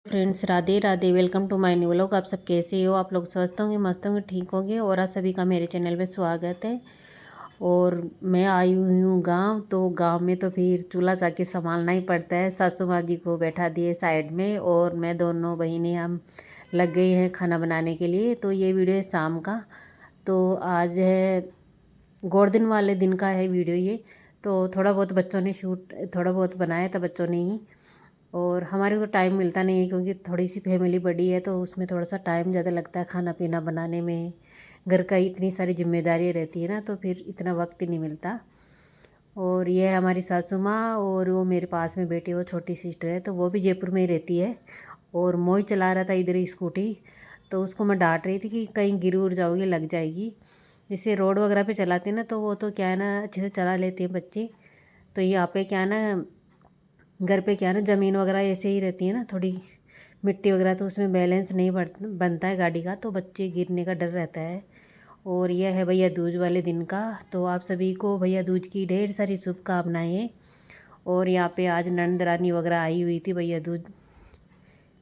Friends, Radhe Radhe. Welcome to my new vlog. आप सब कैसे हो? आप लोग स्वस्थ होंगे, मस्त होंगे, ठीक होंगे। और आप सभी का मेरे चैनल पे स्वागत है। और मैं आई हुई हूँ गांव। तो गांव में तो फिर चूल्हा चाकी संभालना ही पड़ता है। सासू माँ जी को बैठा दिए साइड में और मैं दोनों बहनें हम लग गई हैं खाना बनाने के लिए। तो ये वीडियो है शाम का। तो आज है गोवर्धन वाले दिन का है वीडियो ये। तो थोड़ा बहुत बच्चों ने शूट थोड़ा बहुत बनाया था बच्चों ने ही। और हमारे को तो टाइम मिलता नहीं है क्योंकि थोड़ी सी फैमिली बड़ी है, तो उसमें थोड़ा सा टाइम ज़्यादा लगता है खाना पीना बनाने में। घर का इतनी सारी जिम्मेदारियाँ रहती है ना, तो फिर इतना वक्त ही नहीं मिलता। और ये है हमारी सासू माँ, और वो मेरे पास में बैठी, वो छोटी सिस्टर है, तो वो भी जयपुर में ही रहती है। और मोही चला रहा था इधर ही स्कूटी। तो उसको मैं डांट रही थी कि कहीं गिर उड़ जाओगी, लग जाएगी। जैसे रोड वगैरह पे चलाते हैं ना, तो वो तो क्या है ना, अच्छे से चला लेते हैं बच्चे। तो यहाँ पे क्या है ना, घर पे क्या है ना, ज़मीन वगैरह ऐसे ही रहती है ना, थोड़ी मिट्टी वगैरह, तो उसमें बैलेंस नहीं बनता है गाड़ी का, तो बच्चे गिरने का डर रहता है। और यह है भैया दूज वाले दिन का। तो आप सभी को भैया दूज की ढेर सारी शुभकामनाएँ। और यहाँ पे आज नंद रानी वगैरह आई हुई थी भैया दूज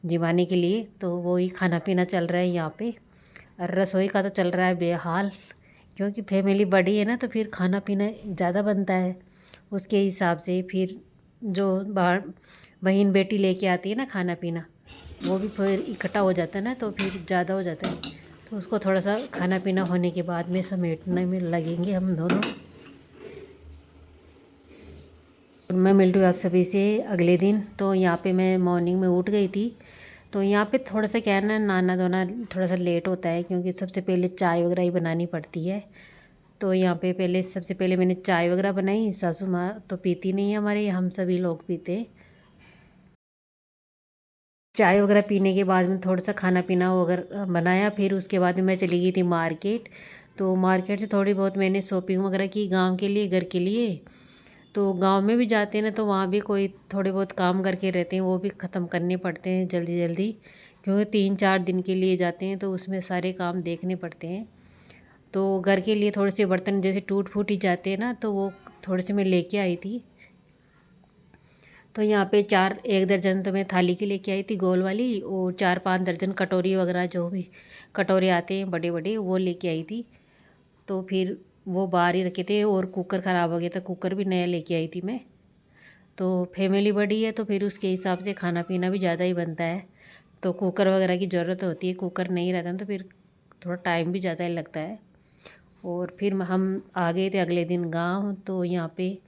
जिवाने के लिए, तो वही खाना पीना चल रहा है यहाँ पे। और रसोई का तो चल रहा है बेहाल, क्योंकि फैमिली बड़ी है ना, तो फिर खाना पीना ज़्यादा बनता है। उसके हिसाब से फिर जो बाहर बहन बेटी लेके आती है ना खाना पीना, वो भी फिर इकट्ठा हो जाता है ना, तो फिर ज़्यादा हो जाता है। तो उसको थोड़ा सा खाना पीना होने के बाद में समेटने में लगेंगे हम दोनों। मैं मिल रही हूँ आप सभी से अगले दिन। तो यहाँ पे मैं मॉर्निंग में उठ गई थी। तो यहाँ पे थोड़ा सा क्या है ना, नहाना धोना थोड़ा सा लेट होता है, क्योंकि सबसे पहले चाय वगैरह ही बनानी पड़ती है। तो यहाँ पे सबसे पहले मैंने चाय वगैरह बनाई। सासू माँ तो पीती नहीं है हमारे, हम सभी लोग पीते हैं। चाय वगैरह पीने के बाद में थोड़ा सा खाना पीना वगैरह बनाया। फिर उसके बाद में मैं चली गई थी मार्केट। तो मार्केट से थोड़ी बहुत मैंने शॉपिंग वगैरह की गांव के लिए, घर के लिए। तो गांव में भी जाते हैं ना, तो वहाँ भी कोई थोड़े बहुत काम करके रहते हैं, वो भी ख़त्म करने पड़ते हैं जल्दी जल्दी, क्योंकि 3-4 दिन के लिए जाते हैं, तो उसमें सारे काम देखने पड़ते हैं। तो घर के लिए थोड़े से बर्तन जैसे टूट फूट ही जाते हैं ना, तो वो थोड़े से मैं लेके आई थी। तो यहाँ पे 1 दर्जन तो मैं थाली की लेके आई थी गोल वाली, और 4-5 दर्जन कटोरी वगैरह जो भी कटोरे आते हैं बड़े बड़े, वो लेके आई थी। तो फिर वो बाहर ही रखे थे, और कुकर ख़राब हो गया था, कुकर भी नया लेके आई थी मैं। तो फैमिली बड़ी है, तो फिर उसके हिसाब से खाना पीना भी ज़्यादा ही बनता है, तो कुकर वगैरह की ज़रूरत होती है। कुकर नहीं रहता ना, तो फिर थोड़ा टाइम भी ज़्यादा ही लगता है। और फिर हम आ गए थे अगले दिन गांव। तो यहाँ पे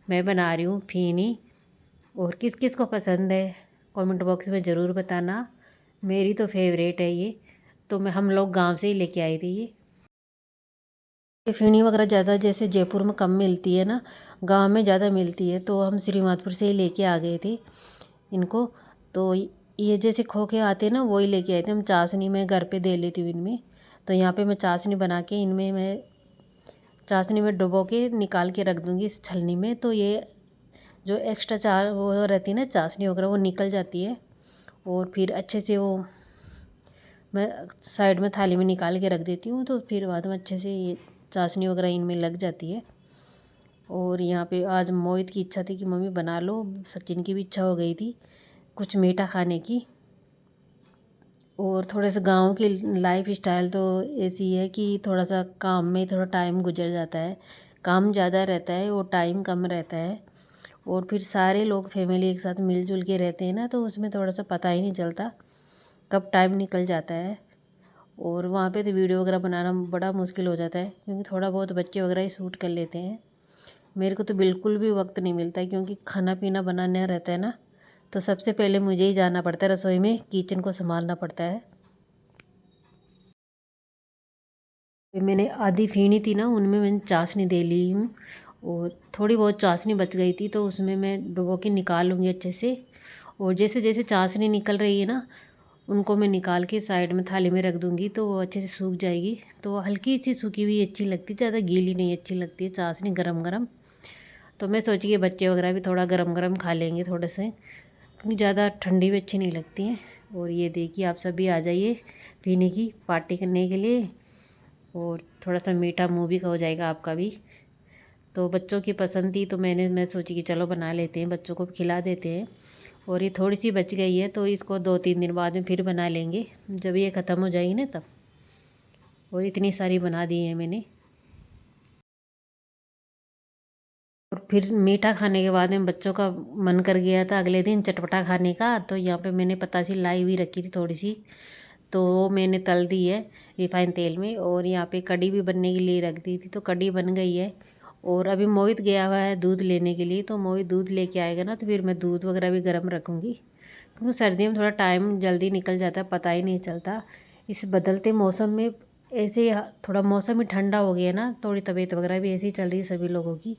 मैं बना रही हूँ फीनी। और किस किस को पसंद है कमेंट बॉक्स में ज़रूर बताना। मेरी तो फेवरेट है ये। तो मैं हम लोग गांव से ही लेके आए थे ये फीनी वगैरह ज़्यादा जैसे जयपुर में कम मिलती है ना, गांव में ज़्यादा मिलती है, तो हम श्रीमाधपुर से ही लेके आ गए थे इनको। तो ये जैसे खोखे आते हैं ना, वही लेके आए थे हम। चाशनी में घर पे दे लेती हूँ इनमें। तो यहाँ पे मैं चाशनी बना के इनमें मैं चाशनी में डुबो के निकाल के रख दूँगी इस छलनी में। तो ये जो एक्स्ट्रा वो रहती है ना चाशनी वगैरह, वो निकल जाती है। और फिर अच्छे से वो मैं साइड में थाली में निकाल के रख देती हूँ, तो फिर बाद में अच्छे से ये चाशनी वगैरह इनमें लग जाती है। और यहाँ पे आज मोहित की इच्छा थी कि मम्मी बना लो, सचिन की भी इच्छा हो गई थी कुछ मीठा खाने की। और थोड़े से गांव की लाइफ स्टाइल तो ऐसी है कि थोड़ा सा काम में थोड़ा टाइम गुजर जाता है, काम ज़्यादा रहता है और टाइम कम रहता है। और फिर सारे लोग फैमिली एक साथ मिलजुल के रहते हैं ना, तो उसमें थोड़ा सा पता ही नहीं चलता कब टाइम निकल जाता है। और वहाँ पे तो वीडियो वगैरह बनाना बड़ा मुश्किल हो जाता है, क्योंकि थोड़ा बहुत बच्चे वगैरह ही शूट कर लेते हैं। मेरे को तो बिल्कुल भी वक्त नहीं मिलता है, क्योंकि खाना पीना बनाना रहता है ना, तो सबसे पहले मुझे ही जाना पड़ता है रसोई में, किचन को संभालना पड़ता है। मैंने आधी फीनी थी ना, उनमें मैंने चाशनी दे ली हूँ। और थोड़ी बहुत चाशनी बच गई थी, तो उसमें मैं डुबो के निकाल लूँगी अच्छे से। और जैसे जैसे चाशनी निकल रही है ना, उनको मैं निकाल के साइड में थाली में रख दूँगी, तो वो अच्छे से सूख जाएगी। तो हल्की सी सूखी हुई अच्छी लगती है, ज़्यादा गीली नहीं अच्छी लगती है चाशनी गरम गरम। तो मैं सोची कि बच्चे वगैरह भी थोड़ा गरम गरम खा लेंगे थोड़े से, क्योंकि ज़्यादा ठंडी भी अच्छी नहीं लगती हैं। और ये देखिए आप सभी आ जाइए पीने की पार्टी करने के लिए, और थोड़ा सा मीठा मुँह भी हो जाएगा आपका भी। तो बच्चों की पसंद थी, तो मैं सोची कि चलो बना लेते हैं, बच्चों को भी खिला देते हैं। और ये थोड़ी सी बच गई है, तो इसको 2-3 दिन बाद में फिर बना लेंगे जब ये ख़त्म हो जाएगी ना तब। और इतनी सारी बना दी है मैंने। और फिर मीठा खाने के बाद में बच्चों का मन कर गया था अगले दिन चटपटा खाने का, तो यहाँ पे मैंने पतासी लाई हुई रखी थी थोड़ी सी, तो वो मैंने तल दी है रिफाइन तेल में। और यहाँ पे कढ़ी भी बनने के लिए रख दी थी, तो कढ़ी बन गई है। और अभी मोहित गया हुआ है दूध लेने के लिए, तो मोहित दूध लेके आएगा ना, तो फिर मैं दूध वगैरह भी गर्म रखूँगी, क्योंकि सर्दियों में थोड़ा टाइम जल्दी निकल जाता है, पता ही नहीं चलता। इस बदलते मौसम में ऐसे थोड़ा मौसम ही ठंडा हो गया ना, थोड़ी तबीयत वगैरह भी ऐसी चल रही है सभी लोगों की,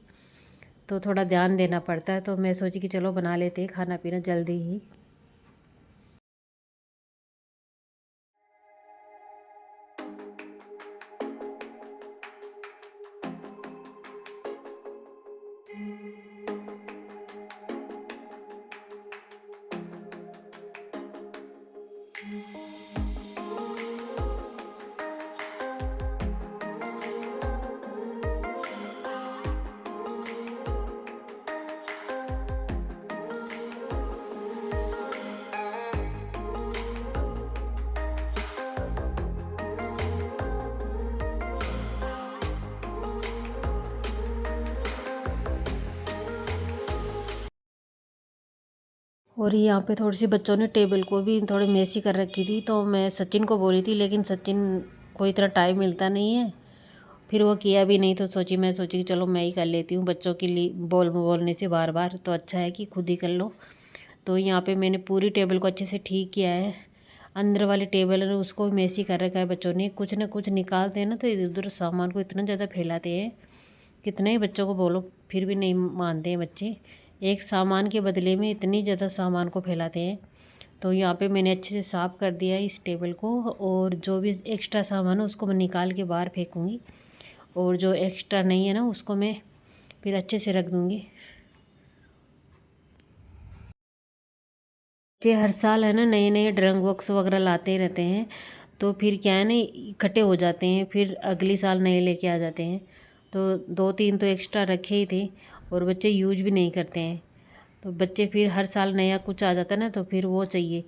तो थोड़ा ध्यान देना पड़ता है। तो मैं सोची कि चलो बना लेते हैं खाना पीना जल्दी ही। और यहाँ पे थोड़ी सी बच्चों ने टेबल को भी थोड़ी मेसी कर रखी थी, तो मैं सचिन को बोली थी, लेकिन सचिन को इतना टाइम मिलता नहीं है, फिर वो किया भी नहीं। तो मैं सोची कि चलो मैं ही कर लेती हूँ, बच्चों के लिए बोलने से बार बार तो अच्छा है कि खुद ही कर लो। तो यहाँ पे मैंने पूरी टेबल को अच्छे से ठीक किया है। अंदर वाले टेबल है उसको भी मेसी कर रखा है बच्चों ने, कुछ ना कुछ निकालते हैं ना, तो इधर उधर सामान को इतना ज़्यादा फैलाते हैं, कितने ही बच्चों को बोलो फिर भी नहीं मानते हैं बच्चे, एक सामान के बदले में इतनी ज़्यादा सामान को फैलाते हैं। तो यहाँ पे मैंने अच्छे से साफ़ कर दिया है इस टेबल को, और जो भी एक्स्ट्रा सामान है उसको मैं निकाल के बाहर फेंकूँगी, और जो एक्स्ट्रा नहीं है ना उसको मैं फिर अच्छे से रख दूँगी। बच्चे हर साल है ना नए नए ड्राइंग बॉक्स वगैरह लाते ही रहते हैं, तो फिर क्या है ना इकट्ठे हो जाते हैं, फिर अगली साल नए लेके आ जाते हैं। तो 2-3 तो एक्स्ट्रा रखे ही थे, और बच्चे यूज भी नहीं करते हैं, तो बच्चे फिर हर साल नया कुछ आ जाता है ना, तो फिर वो चाहिए।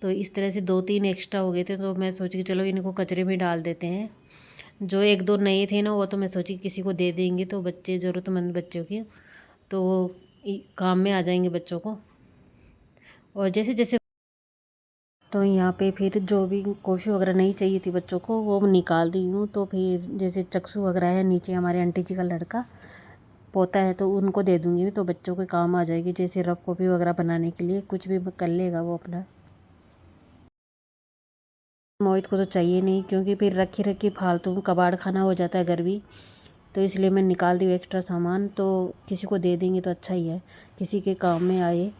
तो इस तरह से 2-3 एक्स्ट्रा हो गए थे, तो मैं सोची कि चलो इनको कचरे में डाल देते हैं। जो 1-2 नए थे ना, वो तो मैं सोची किसी को दे देंगे, तो बच्चे ज़रूरतमंद बच्चों के, तो वो काम में आ जाएंगे बच्चों को। और जैसे जैसे तो यहाँ पे फिर जो भी कॉफ़ी वगैरह नहीं चाहिए थी बच्चों को वो निकाल दी हूँ। तो फिर जैसे चक्सू वगैरह है नीचे, हमारे आंटी जी का लड़का पोता है, तो उनको दे दूँगी, तो बच्चों के काम आ जाएगी, जैसे रफ कॉफ़ी वगैरह बनाने के लिए कुछ भी कर लेगा वो अपना। मोहित को तो चाहिए नहीं, क्योंकि फिर रखी रखी फालतू कबाड़ खाना हो जाता है घर भी, तो इसलिए मैं निकाल दी एक्स्ट्रा सामान, तो किसी को दे देंगे तो अच्छा ही है, किसी के काम में आए।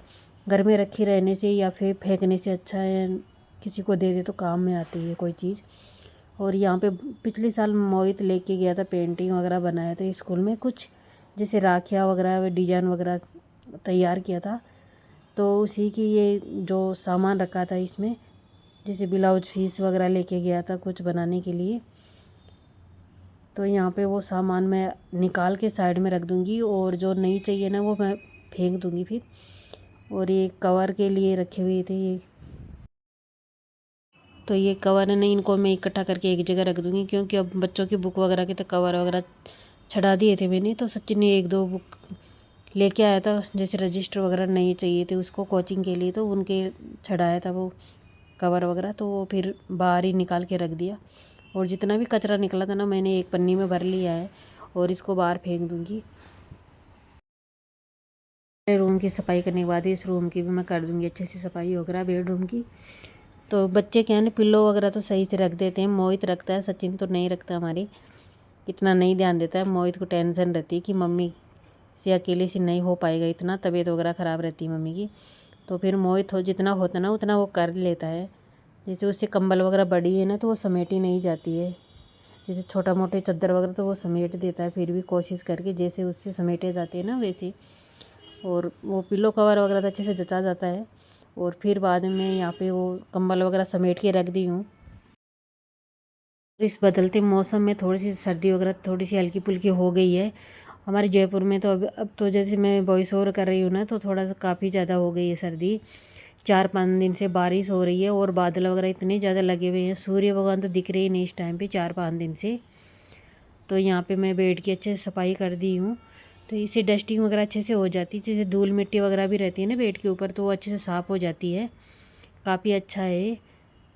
घर में रखी रहने से या फिर फेंकने से अच्छा है किसी को दे दे तो काम में आती है कोई चीज़। और यहाँ पे पिछले साल मोहित लेके गया था, पेंटिंग वगैरह बनाया था स्कूल में, कुछ जैसे राखियाँ वगैरह डिजाइन वगैरह तैयार किया था, तो उसी की ये जो सामान रखा था इसमें, जैसे ब्लाउज पीस वगैरह लेके गया था कुछ बनाने के लिए, तो यहाँ पे वो सामान मैं निकाल के साइड में रख दूँगी, और जो नहीं चाहिए ना वो मैं फेंक दूँगी फिर। और ये कवर के लिए रखे हुए थे ये, तो ये कवर है नहीं, इनको मैं इकट्ठा करके एक जगह रख दूँगी, क्योंकि अब बच्चों की बुक वगैरह के तो कवर वगैरह छड़ा दिए थे मैंने। तो सचिन ने 1-2 बुक लेके आया था, जैसे रजिस्टर वगैरह नहीं चाहिए थे उसको कोचिंग के लिए, तो उनके छड़ाया था वो कवर वगैरह, तो वो फिर बाहर ही निकाल के रख दिया। और जितना भी कचरा निकला था ना मैंने एक पन्नी में भर लिया है, और इसको बाहर फेंक दूँगी। रूम की सफाई करने के बाद इस रूम की भी मैं कर दूँगी अच्छे से सफाई वगैरह, बेडरूम की। तो बच्चे क्या है ना पिल्लो वगैरह तो सही से रख देते हैं, मोहित रखता है, सचिन तो नहीं रखता हमारे, इतना नहीं ध्यान देता है। मोहित को टेंशन रहती है कि मम्मी से अकेले से नहीं हो पाएगा, इतना तबीयत वगैरह ख़राब रहती है मम्मी की, तो फिर मोहित हो जितना होता ना उतना वो कर लेता है। जैसे उससे कंबल वगैरह बड़ी है ना, तो वो समेटी नहीं जाती है, जैसे छोटा मोटे चादर वगैरह तो वो समेट देता है, फिर भी कोशिश करके जैसे उससे समेटे जाते हैं ना वैसे। और वो पिलो कवर वगैरह तो अच्छे से जचा जाता है। और फिर बाद में यहाँ पे वो कंबल वगैरह समेट के रख दी हूँ। इस बदलते मौसम में थोड़ी सी सर्दी वगैरह थोड़ी सी हल्की फुल्की हो गई है, हमारे जयपुर में तो अब तो जैसे मैं वॉइस ओवर कर रही हूँ ना, तो थोड़ा सा काफ़ी ज़्यादा हो गई है सर्दी। 4-5 दिन से बारिश हो रही है और बादल वगैरह इतने ज़्यादा लगे हुए हैं, सूर्य भगवान तो दिख रहे ही नहीं इस टाइम पे 4-5 दिन से। तो यहाँ पे मैं बेड की अच्छे से सफाई कर दी हूँ, तो इससे डस्टिंग वगैरह अच्छे से हो जाती है। जैसे धूल मिट्टी वगैरह भी रहती है ना बेड के ऊपर, तो वो अच्छे से साफ़ हो जाती है। काफ़ी अच्छा है,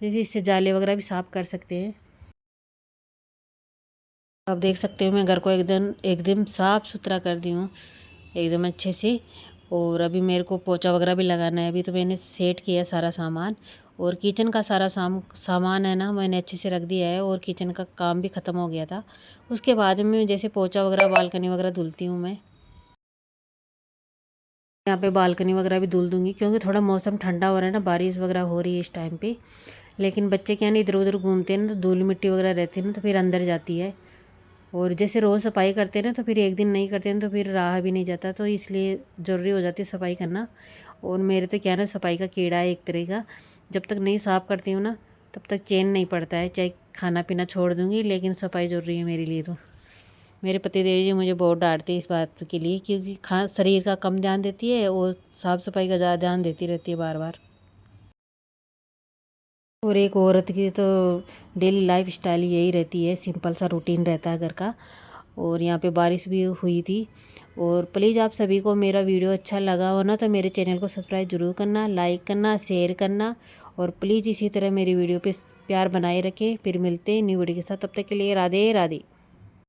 जैसे इससे जाले वगैरह भी साफ़ कर सकते हैं। आप देख सकते हो मैं घर को एकदम एकदम साफ़ सुथरा कर दी हूँ, एकदम अच्छे से। और अभी मेरे को पोछा वगैरह भी लगाना है। अभी तो मैंने सेट किया सारा सामान, और किचन का सारा सामान है ना, मैंने अच्छे से रख दिया है, और किचन का काम भी ख़त्म हो गया था। उसके बाद में जैसे पोछा वगैरह बालकनी वगैरह धुलती हूँ मैं। यहाँ पे बालकनी वगैरह भी धुल दूँगी, क्योंकि थोड़ा मौसम ठंडा हो रहा है ना, बारिश वगैरह हो रही है इस टाइम पे। लेकिन बच्चे क्या नहीं इधर उधर घूमते हैं ना, तो धूल मिट्टी वगैरह रहती है ना, तो फिर अंदर जाती है। और जैसे रोज़ सफाई करते हैं ना, तो फिर एक दिन नहीं करते हैं तो फिर रहा भी नहीं जाता, तो इसलिए ज़रूरी हो जाती है सफाई करना। और मेरे तो क्या ना सफाई का कीड़ा है एक तरह का, जब तक नहीं साफ़ करती हूँ ना, तब तक चैन नहीं पड़ता है। चाहे खाना पीना छोड़ दूँगी, लेकिन सफाई ज़रूरी है मेरे लिए। तो मेरे पतिदेव जी मुझे बहुत डांटते हैं इस बात के लिए, क्योंकि शरीर का कम ध्यान देती है और साफ़ सफाई का ज़्यादा ध्यान देती रहती है बार बार। और एक औरत की तो डेली लाइफ स्टाइल यही रहती है, सिंपल सा रूटीन रहता है घर का। और यहाँ पे बारिश भी हुई थी। और प्लीज़ आप सभी को मेरा वीडियो अच्छा लगा हो ना, तो मेरे चैनल को सब्सक्राइब ज़रूर करना, लाइक करना, शेयर करना। और प्लीज़ इसी तरह मेरी वीडियो पे प्यार बनाए रखें। फिर मिलते हैं न्यू वीडियो के साथ, तब तक के लिए राधे राधे।